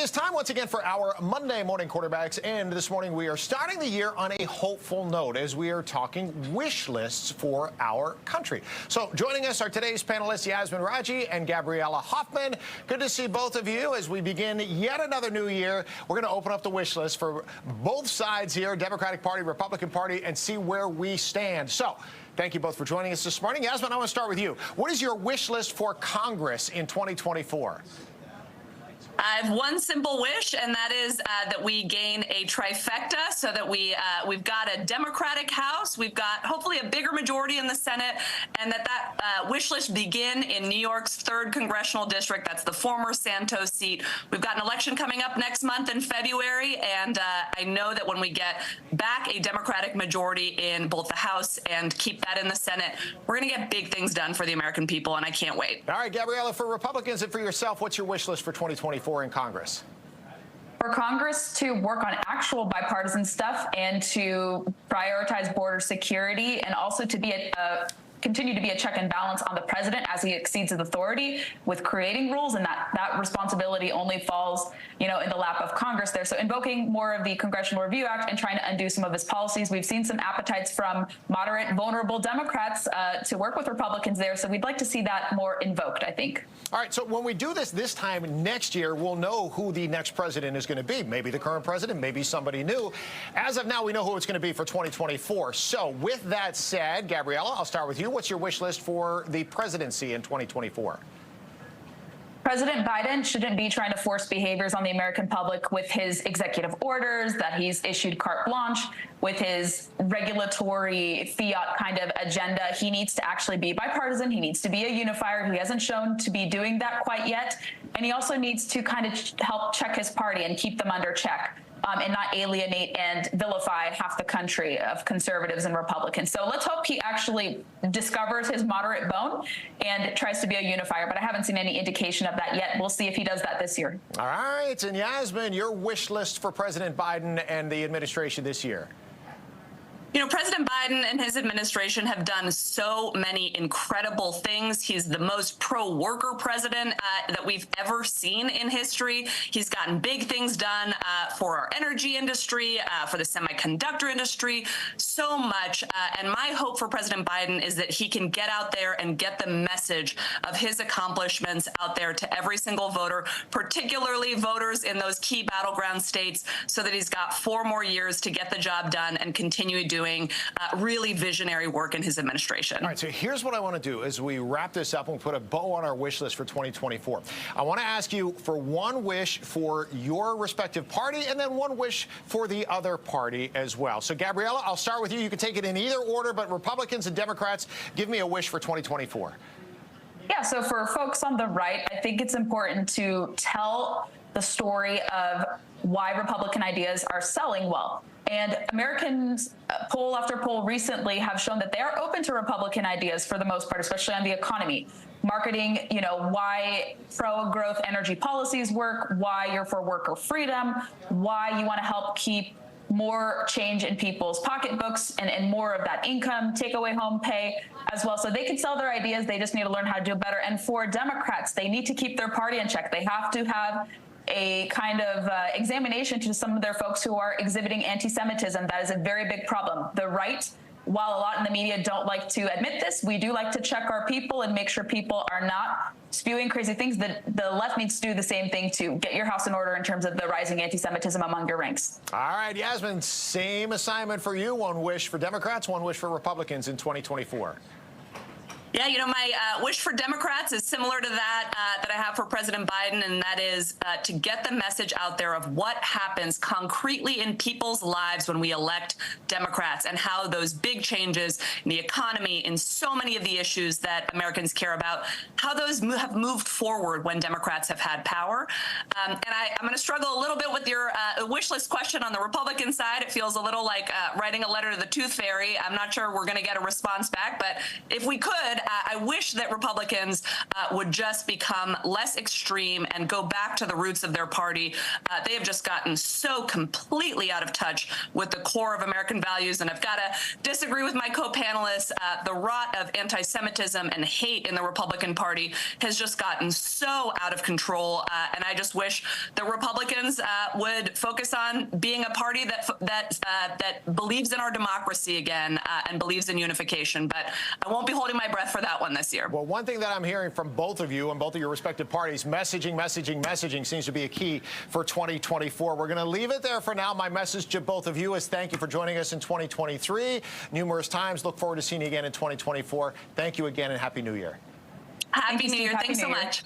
is time once again for our Monday morning quarterbacks, and this morning we are starting the year on a hopeful note as we are talking wish lists for our country. So joining us are today's panelists, Yasmin Radjy and Gabriella Hoffman. Good to see both of you as we begin yet another new year. We're going to open up the wish list for both sides here, Democratic Party, Republican Party, and see where we stand. So thank you both for joining us this morning. Yasmin, I want to start with you. What is your wish list for Congress in 2024? I have one simple wish, and that is that we gain a trifecta so that we've got a Democratic House, we've got hopefully a bigger majority in the Senate, and that wish list begin in New York's 3rd Congressional District. That's the former Santos seat. We've got an election coming up next month in February, and I know that when we get back a Democratic majority in both the House and keep that in the Senate, we're going to get big things done for the American people, and I can't wait. All right, Gabriella, for Republicans and for yourself, what's your wish list for 2024 in Congress? For Congress to work on actual bipartisan stuff and to prioritize border security, and also to be continue to be a check and balance on the president as he exceeds his authority with creating rules, and that responsibility only falls, in the lap of Congress there. So invoking more of the Congressional Review Act and trying to undo some of his policies. We've seen some appetites from moderate, vulnerable Democrats to work with Republicans there. So we'd like to see that more invoked, I think. All right, so when we do this time next year, we'll know who the next president is going to be. Maybe the current president, maybe somebody new. As of now, we know who it's going to be for 2024. So with that said, Gabriella, I'll start with you. What's your wish list for the presidency in 2024? President Biden shouldn't be trying to force behaviors on the American public with his executive orders that he's issued carte blanche, with his regulatory fiat kind of agenda. He needs to actually be bipartisan. He needs to be a unifier. He hasn't shown to be doing that quite yet. And he also needs to kind of help check his party and keep them under check. And not alienate and vilify half the country of conservatives and Republicans. So let's hope he actually discovers his moderate bone and tries to be a unifier. But I haven't seen any indication of that yet. We'll see if he does that this year. All right. And Yasmin, your wish list for President Biden and the administration this year? President Biden and his administration have done so many incredible things. He's the most pro-worker president that we've ever seen in history. He's gotten big things done for our energy industry, for the semiconductor industry, so much. And my hope for President Biden is that he can get out there and get the message of his accomplishments out there to every single voter, particularly voters in those key battleground states, so that he's got 4 more years to get the job done and continue doing really visionary work in his administration. All right, so here's what I want to do as we wrap this up and put a bow on our wish list for 2024. I want to ask you for one wish for your respective party and then one wish for the other party as well. So, Gabriella, I'll start with you. You can take it in either order, but Republicans and Democrats, give me a wish for 2024. Yeah, so for folks on the right, I think it's important to tell the story of why Republican ideas are selling well. And Americans, poll after poll recently, have shown that they are open to Republican ideas for the most part, especially on the economy. Marketing, why pro-growth energy policies work, why you're for worker freedom, why you want to help keep more change in people's pocketbooks and more of that income, take away home pay as well. So they can sell their ideas. They just need to learn how to do better. And for Democrats, they need to keep their party in check. They have to have a kind of examination to some of their folks who are exhibiting anti-Semitism. That is a very big problem. The right, while a lot in the media don't like to admit this, we do like to check our people and make sure people are not spewing crazy things. The left needs to do the same thing to get your house in order in terms of the rising anti-Semitism among your ranks. All right, Yasmin, same assignment for you. One wish for Democrats, one wish for Republicans in 2024. Yeah, my wish for Democrats is similar to that I have for President Biden, and that is to get the message out there of what happens concretely in people's lives when we elect Democrats, and how those big changes in the economy, in so many of the issues that Americans care about, how those have moved forward when Democrats have had power. And I'm going to struggle a little bit with your wish list question on the Republican side. It feels a little like writing a letter to the tooth fairy. I'm not sure we're going to get a response back, but if we could, I wish that Republicans would just become less extreme and go back to the roots of their party. They have just gotten so completely out of touch with the core of American values. And I've got to disagree with my co-panelists. The rot of anti-Semitism and hate in the Republican Party has just gotten so out of control. And I just wish the Republicans would focus on being a party that believes in our democracy again and believes in unification. But I won't be holding my breath for that one this year. Well, one thing that I'm hearing from both of you and both of your respective parties, messaging seems to be a key for 2024. We're going to leave it there for now. My message to both of you is thank you for joining us in 2023. Numerous times. Look forward to seeing you again in 2024. Thank you again and Happy New Year. Happy New Year. Thanks so much.